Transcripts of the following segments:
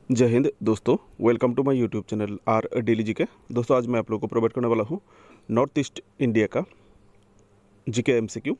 जय हिंद दोस्तों, welcome to my YouTube channel R daily G K. दोस्तों आज मैं आप लोगों को प्रोवाइड करने वाला हूँ नॉर्थ ईस्ट इंडिया का जीके एमसीक्यू,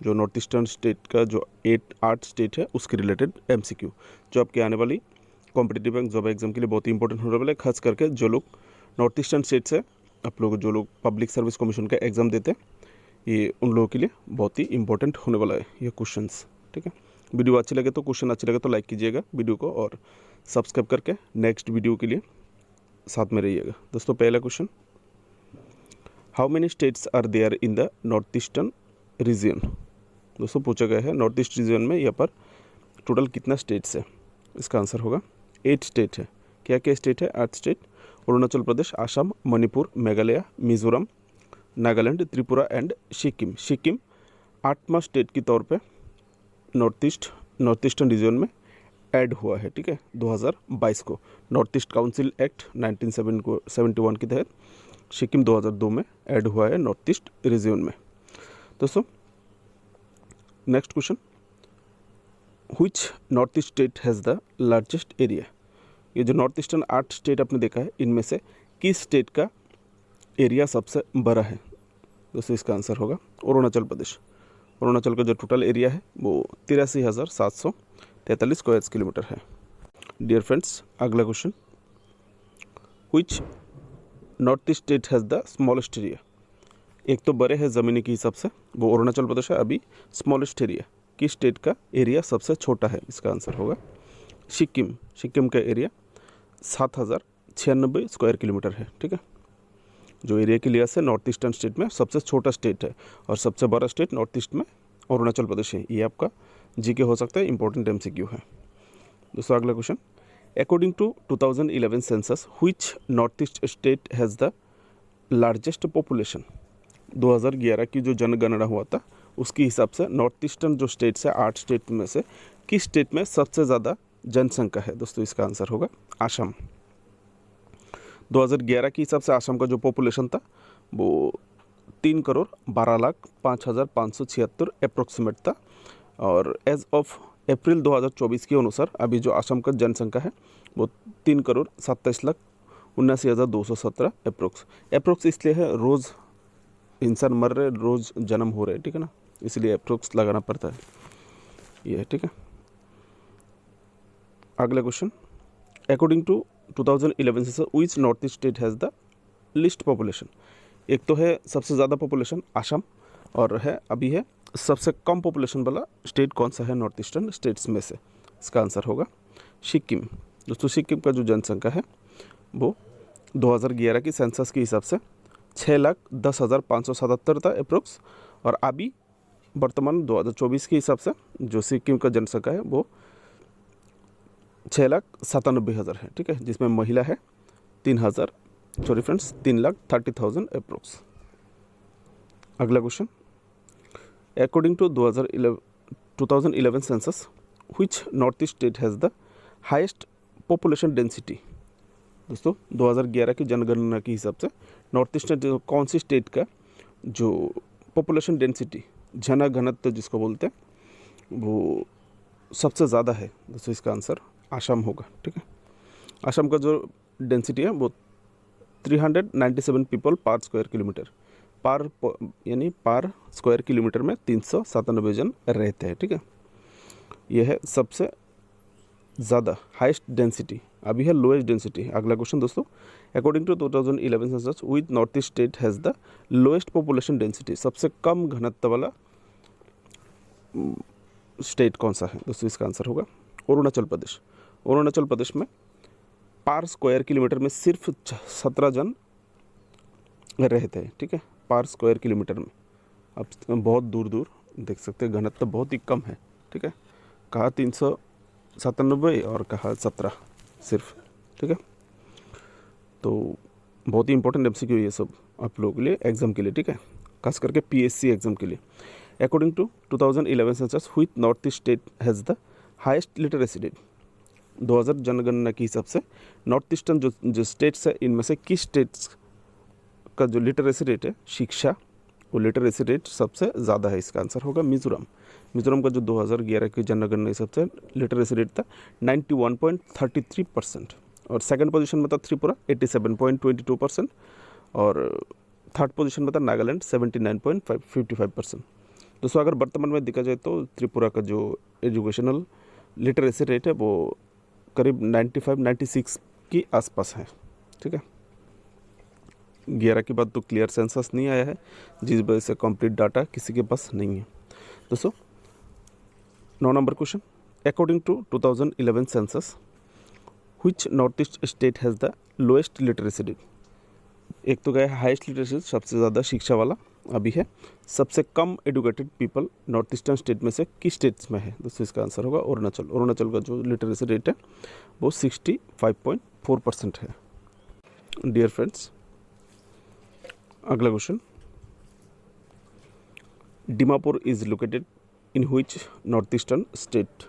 जो नॉर्थ ईस्टर्न स्टेट का जो 8 स्टेट है उसके रिलेटेड एमसीक्यू, जो आपके आने वाली कॉम्पिटिटिव बैंक जॉब एग्जाम के लिए बहुत ही इंपॉर्टेंट होने वाला है। खास करके जो लोग नॉर्थ ईस्टर्न स्टेट से आप लोग जो लोग पब्लिक सर्विस कमीशन का एग्ज़ाम देते हैं, ये उन लोगों के लिए बहुत ही इंपॉर्टेंट होने वाला है ये क्वेश्चंस। ठीक है, वीडियो अच्छी लगे तो क्वेश्चन अच्छे लगे तो लाइक कीजिएगा वीडियो को और सब्सक्राइब करके नेक्स्ट वीडियो के लिए साथ में रहिएगा। दोस्तों पहला question, how many states are there in the north eastern region. दोस्तों पूछा गया है नॉर्थ ईस्ट रीजन में यहाँ पर टोटल कितना स्टेट्स है। इसका आंसर होगा 8 स्टेट है। क्या क्या स्टेट है? 8 स्टेट, अरुणाचल प्रदेश, आसाम, मणिपुर, मेघालय, मिजोरम, नागालैंड, त्रिपुरा एंड सिक्किम। सिक्किम 8वां स्टेट के तौर पे नॉर्थ ईस्टर्न रीजन में ऐड हुआ है। ठीक है, 2022 को नॉर्थ ईस्ट काउंसिल एक्ट 1971 के तहत सिक्किम 2002 में ऐड हुआ है नॉर्थ ईस्ट रीजन में। दोस्तों next question, which north east state has the largest area. ये जो नॉर्थ ईस्टर्न 8 स्टेट आपने देखा है, इनमें से किस स्टेट का एरिया सबसे बड़ा है? दोस्तों इसका आंसर होगा अरुणाचल प्रदेश। अरुणाचल का जो टोटल एरिया है वो 83,743 स्क्वायर किलोमीटर है। डियर फ्रेंड्स, अगला question, which north east state has the smallest area. एक तो बड़े है ज़मीनी के हिसाब से, वो अरुणाचल प्रदेश है। अभी स्मॉलेस्ट एरिया किस स्टेट का एरिया सबसे छोटा है? इसका आंसर होगा सिक्किम। सिक्किम का एरिया 7,096 स्क्वायर किलोमीटर है। ठीक है, जो एरिया के लिहाज से नॉर्थ ईस्टर्न स्टेट में सबसे छोटा स्टेट है और सबसे बड़ा स्टेट नॉर्थ ईस्ट में अरुणाचल प्रदेश है। ये आपका जीके हो सकता है, इंपॉर्टेंट एमसीक्यू है। दोस्तों अगला question, according to 2011 census which north east state has the largest population. 2011 की जो जनगणना हुआ था उसके हिसाब से नॉर्थ ईस्टर्न जो स्टेट्स है 8 स्टेट में से किस स्टेट में सबसे ज़्यादा जनसंख्या है? दोस्तों इसका आंसर होगा आसाम। 2011 के हिसाब से आसाम का जो पॉपुलेशन था वो 3,12,05,576 अप्रोक्सीमेट था, और एज ऑफ अप्रैल 2024 के अनुसार अभी जो आसाम का जनसंख्या है वो 3,27,79,217 अप्रोक्स इसलिए है, रोज़ इंसान मर रहे, रोज़ जन्म हो रहे, ठीक है ना, इसलिए अप्रोक्स लगाना पड़ता है ये है। ठीक है, अगला क्वेश्चन, अकॉर्डिंग टू 2011 से which north east state has the least population. एक तो है सबसे ज़्यादा पॉपुलेशन आसाम, और है अभी है सबसे कम पॉपुलेशन वाला स्टेट कौन सा है नॉर्थ ईस्टर्न स्टेट्स में से? इसका आंसर होगा सिक्किम। दोस्तों सिक्किम का जो जनसंख्या है वो 2011 की सेंसस के हिसाब से 6,10,577 था अप्रोक्स, और अभी वर्तमान 2024 के हिसाब से जो सिक्किम का जनसंख्या है वो 6,97,000 है। ठीक है, जिसमें महिला है 3,30,000 अप्रोक्स। अगला question, according to 2011 census which north east state has the highest population density. दोस्तों 2011 की जनगणना के हिसाब से नॉर्थ ईस्ट कौन सी स्टेट का जो पॉपुलेशन डेंसिटी, घनत्व जिसको बोलते हैं, वो सबसे ज़्यादा है? दोस्तों इसका आंसर आसाम होगा। ठीक है, आसाम का जो डेंसिटी है वो 397 पीपल पर स्क्वायर किलोमीटर, यानी पर स्क्वायर किलोमीटर में 397 जन रहते हैं। ठीक है, यह है सबसे ज़्यादा हाईएस्ट डेंसिटी, अभी है लोएस्ट डेंसिटी। अगला क्वेश्चन दोस्तों, according to 2011 census which north east state has the lowest population density. सबसे कम घनत्व वाला स्टेट कौन सा है? दोस्तों इसका आंसर होगा अरुणाचल प्रदेश। अरुणाचल प्रदेश में पर स्क्वायर किलोमीटर में सिर्फ 17 जन रहते हैं। ठीक है, पर स्क्वायर किलोमीटर में आप बहुत दूर दूर देख सकते हैं, घनत्व बहुत ही कम है। ठीक है, कहा 397 और कहा 17 सिर्फ। ठीक है, तो बहुत ही इंपॉर्टेंट एमसीक्यू ये सब आप लोगों के लिए एग्जाम के लिए। ठीक है, खास करके पीएससी एग्जाम के लिए। According to 2011 census which north east state has the highest literacy rate. 2000 जनगणना के हिसाब से नॉर्थ ईस्टर्न जो स्टेट्स है इनमें से किस स्टेट्स का जो लिटरेसी रेट है, शिक्षा, वो लिटरेसी रेट सबसे ज़्यादा है? इसका आंसर होगा मिजोरम। मिजोरम का जो 2011 की जनगणना हिसाब से लिटरेसी रेट था 91.33%, और सेकंड पोजीशन में था त्रिपुरा 87.22%, और थर्ड पोजीशन में था नागालैंड 79.55%। दोस्तों अगर वर्तमान में देखा जाए तो त्रिपुरा का जो एजुकेशनल लिटरेसी रेट है वो करीब 95-96 के आसपास है। ठीक है, 11 के बाद तो क्लियर सेंसस नहीं आया है, जिस वजह से कंप्लीट डाटा किसी के पास नहीं है। दोस्तों 9 number question, according to 2011 census which north east state has the lowest literacy rate. एक तो गया हाईएस्ट लिटरेसी, सबसे ज़्यादा शिक्षा वाला अभी है, सबसे कम educated people north eastern state में से किस स्टेट्स में है। दोस्तों इसका आंसर होगा अरुणाचल। अरुणाचल का जो लिटरेसी रेट है वो 65.4% है। डियर फ्रेंड्स, अगला question, Dimapur is located in which north eastern state.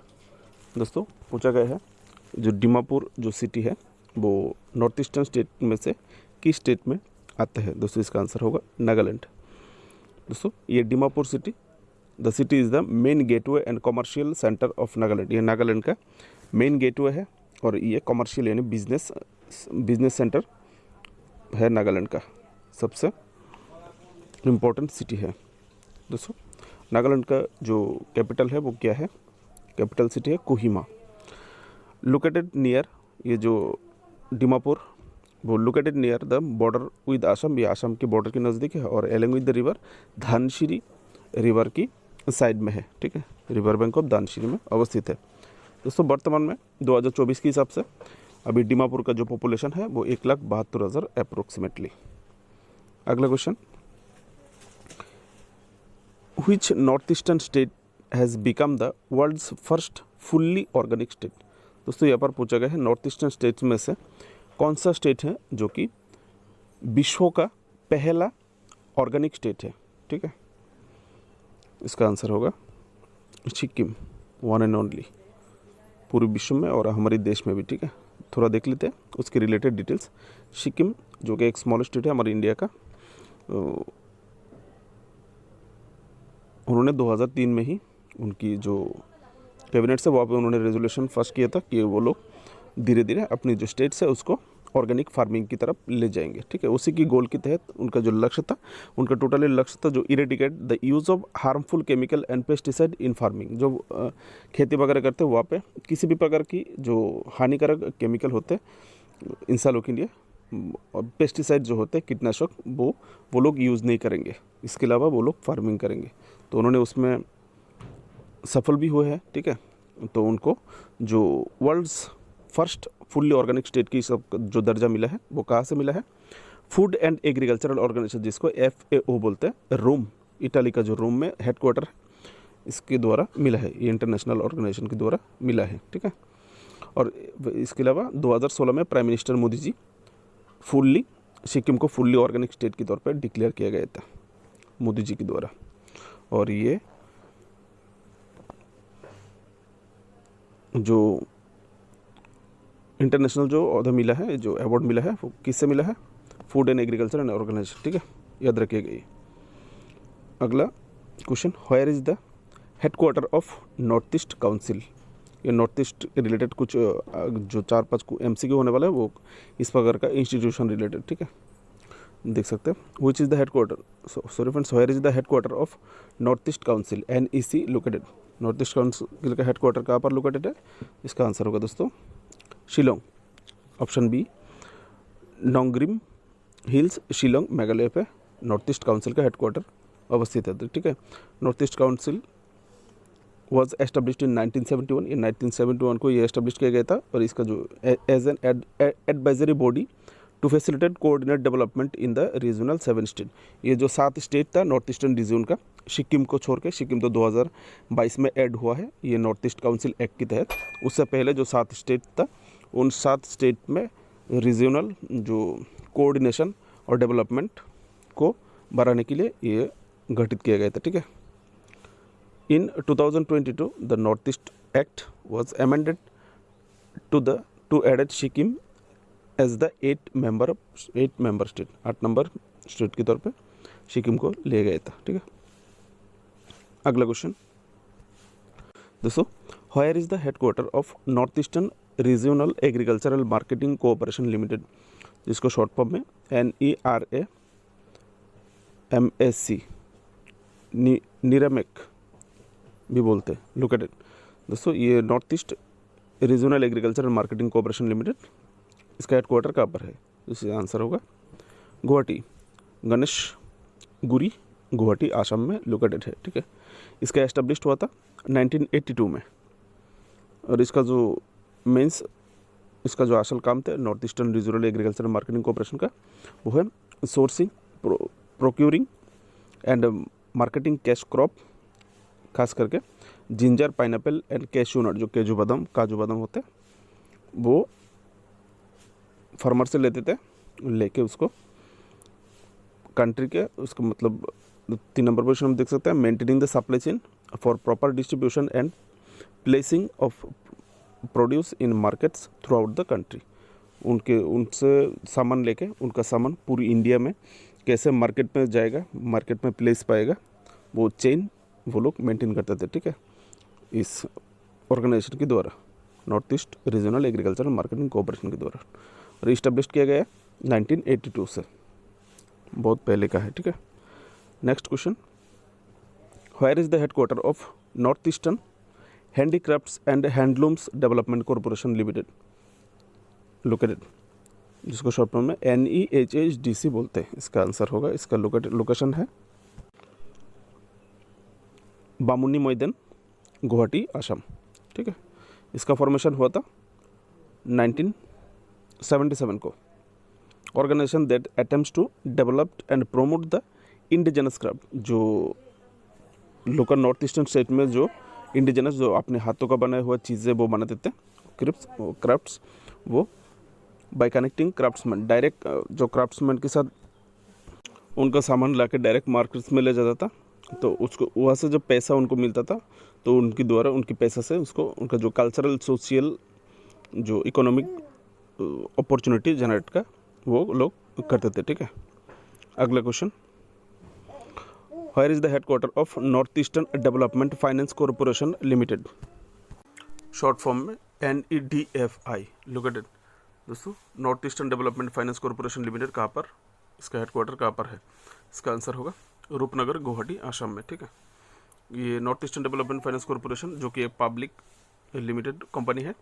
दोस्तों पूछा गया है जो डिमापुर जो सिटी है वो नॉर्थ ईस्टर्न स्टेट में से किस स्टेट में आता है। दोस्तों इसका आंसर होगा नागालैंड। दोस्तों ये Dimapur city, the city is the main gateway and commercial centre of Nagaland. ये नागालैंड का मेन गेटवे है और ये कॉमर्शियल यानी बिजनेस सेंटर है, नागालैंड का सबसे इम्पोर्टेंट सिटी है। दोस्तों नागालैंड का जो कैपिटल है वो क्या है, कैपिटल सिटी है कोहिमा। लोकेटेड नियर, ये जो डिमापुर वो located near the border with Assam, ये आसाम के बॉर्डर के नज़दीक है, और एलिंग विद द रिवर धानसिरी रिवर की साइड में है। ठीक है, रिवर बैंक ऑफ धानसिरी में अवस्थित है। दोस्तों वर्तमान में 2024 के हिसाब से अभी डिमापुर का जो पॉपुलेशन है वो 1,72,000 अप्रोक्सीमेटली। अगला question, which north eastern state has become the world's first fully organic state. दोस्तों यहाँ पर पूछा गया है नॉर्थ ईस्टर्न स्टेट्स में से कौन सा स्टेट है जो कि विश्व का पहला ऑर्गेनिक स्टेट है। ठीक है, इसका आंसर होगा सिक्किम, वन एंड ओनली पूरे विश्व में और हमारे देश में भी। ठीक है, थोड़ा देख लेते हैं उसके रिलेटेड डिटेल्स। सिक्किम जो कि एक स्मॉल स्टेट है हमारे इंडिया का, उन्होंने 2003 में ही उनकी जो कैबिनेट से वहाँ पे उन्होंने रेजोल्यूशन पास किया था कि वो लोग धीरे धीरे अपनी जो स्टेट्स है उसको ऑर्गेनिक फार्मिंग की तरफ ले जाएंगे। ठीक है, उसी की गोल के तहत उनका जो लक्ष्य था, उनका टोटली लक्ष्य था जो eradicate the use of harmful chemical and pesticide in farming. जो खेती वगैरह करते हैं वहाँ पे किसी भी प्रकार की जो हानिकारक केमिकल होते हैं इंसानों के लिए, और पेस्टिसाइड जो होते हैं कीटनाशक, वो लोग यूज़ नहीं करेंगे। इसके अलावा वो लोग फार्मिंग करेंगे, तो उन्होंने उसमें सफल भी हुए हैं। ठीक है, तो उनको जो world's first fully organic state की सब जो दर्जा मिला है वो कहाँ से मिला है, फूड एंड एग्रीकल्चरल ऑर्गेनाइजेशन जिसको FAO बोलते हैं, रोम, इटाली का जो रोम में हेडक्वार्टर है, इसके द्वारा मिला है, ये इंटरनेशनल ऑर्गेनाइजेशन के द्वारा मिला है। ठीक है, और इसके अलावा 2016 में प्राइम मिनिस्टर मोदी जी सिक्किम को फुल्ली ऑर्गेनिक स्टेट के तौर पर डिक्लेयर किया गया था मोदी जी के द्वारा, और ये जो इंटरनेशनल जो ऑर्डर मिला है, जो अवार्ड मिला है, वो किससे मिला है, food and agriculture and organization. ठीक है, याद रखिएगा ये। अगला question, where is the headquarter of north east council. ये नॉर्थ ईस्ट रिलेटेड कुछ जो 4-5 MCQ होने वाला है वो इस प्रकार का इंस्टीट्यूशन रिलेटेड। ठीक है, देख सकते हैं, which is the headquarter, sorry friends, where is the headquarter of north east council NEC located. North east council का हेडक्वार्टर कहाँ पर लोकेटेड है, इसका आंसर होगा दोस्तों Shillong, option B, Nongrim hills, Shillong, Meghalaya पे नॉर्थ ईस्ट काउंसिल का हेडक्वार्टर अवस्थित है। ठीक है, north east council was established in 1971। ये 1971 को ये एस्टेब्लिश किया गया था, और इसका जो as an advisory body to facilitate coordinate development in the regional 7 state. ये जो 7 स्टेट था नॉर्थ ईस्टर्न रीजन का, सिक्किम को छोड़ के, सिक्किम तो 2022 में ऐड हुआ है ये नॉर्थ ईस्ट काउंसिल एक्ट के तहत। उससे पहले जो 7 स्टेट था, उन 7 स्टेट में रीजनल जो कोऑर्डिनेशन और डेवलपमेंट को बढ़ाने के लिए ये गठित किया गया था। ठीक है, in 2022 the north east act was amended to added Sikkim as the 8 member state, 8 नंबर स्टेट के तौर पे सिक्किम को ले गया था। ठीक है, अगला क्वेश्चन, दोस्तों, where is the headquarter of north eastern regional agricultural marketing cooperation limited, जिसको शॉर्ट फॉर्म में NERAMAC निरामेक भी बोलते हैं, लोकेटेड। दोस्तों, ये north east regional agricultural marketing cooperation limited, इसका हेडक्वार्टर कहाँ पर है? इसका आंसर होगा गुवाहाटी, गणेश गुरी गुवाहाटी आसाम में लोकेटेड है। ठीक है, इसका एस्टेब्लिश्ड हुआ था 1982 में, और इसका जो असल काम था north eastern regional agricultural marketing cooperation का, वो है sourcing, procuring and marketing cash crop, खास करके जिंजर, पाइनएप्पल एंड कैशू नट, जो काजू बादाम होते हैं, वो फार्मर से लेते थे, लेके उसको कंट्री के, उसका मतलब 3 नंबर पोजिशन हम देख सकते हैं, maintaining the supply chain for proper distribution and placing of produce in markets through out the country. उनसे सामान लेके उनका सामान पूरी इंडिया में कैसे मार्केट में जाएगा, मार्केट में प्लेस पाएगा, वो चेन वो लोग मेंटेन करते थे। ठीक है, इस ऑर्गेनाइजेशन के द्वारा, north east regional agricultural marketing cooperation के द्वारा, और इस्टेब्लिश किया गया 1982 से, बहुत पहले का है। ठीक है, next question, where is the headquarter of north eastern handicrafts and handlooms development corporation limited located, जिसको शॉर्ट फॉर्म में NEHADC बोलते हैं। इसका आंसर होगा, इसका लोकेशन है बामुनी मैदान, गुवाहाटी आसाम। ठीक है, इसका फॉर्मेशन हुआ था 1977 को। Organization that attempts to develop and promote the indigenous craft, जो लोकल नॉर्थ ईस्टर्न स्टेट में जो इंडिजिनस, जो अपने हाथों का बनाया हुआ चीज़ें वो बना देते हैं, क्राफ्ट्स, वो बाय कनेक्टिंग क्राफ्ट्समैन, डायरेक्ट जो क्राफ्ट्समैन के साथ उनका सामान लाके डायरेक्ट मार्केट्स में ले जाता था, तो उसको वहाँ से जब पैसा उनको मिलता था, तो उनके द्वारा उनके पैसा से उसको उनका जो कल्चरल, सोशल, जो इकोनॉमिक अपॉर्चुनिटी जनरेट का वो लोग करते थे। ठीक है, अगला question, where is the headquarter of north eastern development finance corporation limited, short form में NEDFI लोकेटेड। दोस्तों, north eastern development finance corporation limited कहाँ पर, इसका हेडक्वार्टर कहाँ पर है? इसका आंसर होगा रूपनगर, गुवाहाटी आसाम में। ठीक है, ये north eastern development finance corporation, जो कि एक पब्लिक लिमिटेड कंपनी है,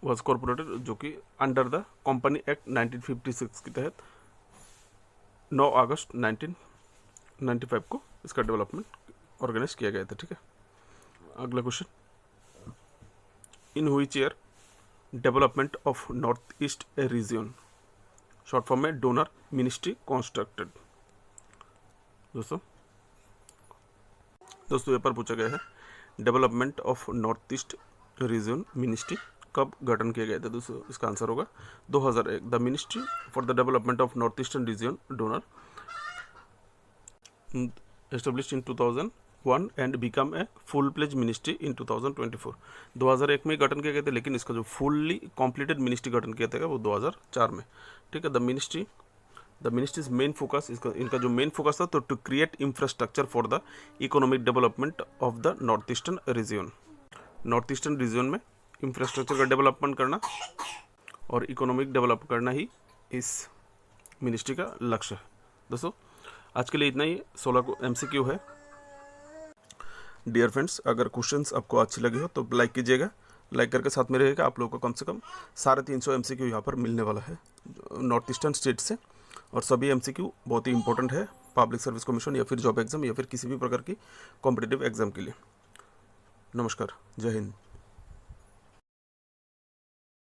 वॉज कॉरपोरेटेड, जो कि अंडर द कंपनी एक्ट 1956 के तहत 9 अगस्त 1995 को इसका डेवलपमेंट ऑर्गेनाइज किया गया था। ठीक है, अगला question, in which year development of north east region, short form में डोनर मिनिस्ट्री कॉन्स्ट्रक्टेड। दोस्तों, पेपर पूछा गया है, development of north east region ministry कब गठन किया गया था? दोस्तों, इसका आंसर होगा 2001। The ministry for the development of north eastern reason donor established in 2001 and become a full pledged ministry in 2024। 2001 में गठन किया गया था, लेकिन इसका जो फुल्ली कॉम्प्लीटेड मिनिस्ट्री गठन किया था वो 2004 में। ठीक है, द मिनिस्ट्रीज मेन फोकस, इनका जो मेन फोकस था, तो to create infrastructure for the economic development of the north eastern region. North eastern region में इंफ्रास्ट्रक्चर का डेवलपमेंट करना और इकोनॉमिक डेवलप करना ही इस मिनिस्ट्री का लक्ष्य है। दोस्तों, आज के लिए इतना ही। 16 MCQ है। डियर फ्रेंड्स, अगर क्वेश्चंस आपको अच्छे लगे हो तो लाइक कीजिएगा, लाइक करके साथ में रहेगा। आप लोगों को कम से कम 350 MCQ यहाँ पर मिलने वाला है नॉर्थ ईस्टर्न स्टेट से, और सभी MCQ बहुत ही इंपॉर्टेंट है पब्लिक सर्विस कमीशन या फिर जॉब एग्जाम या फिर किसी भी प्रकार की कॉम्पिटिटिव एग्जाम के लिए। नमस्कार, जय हिंद।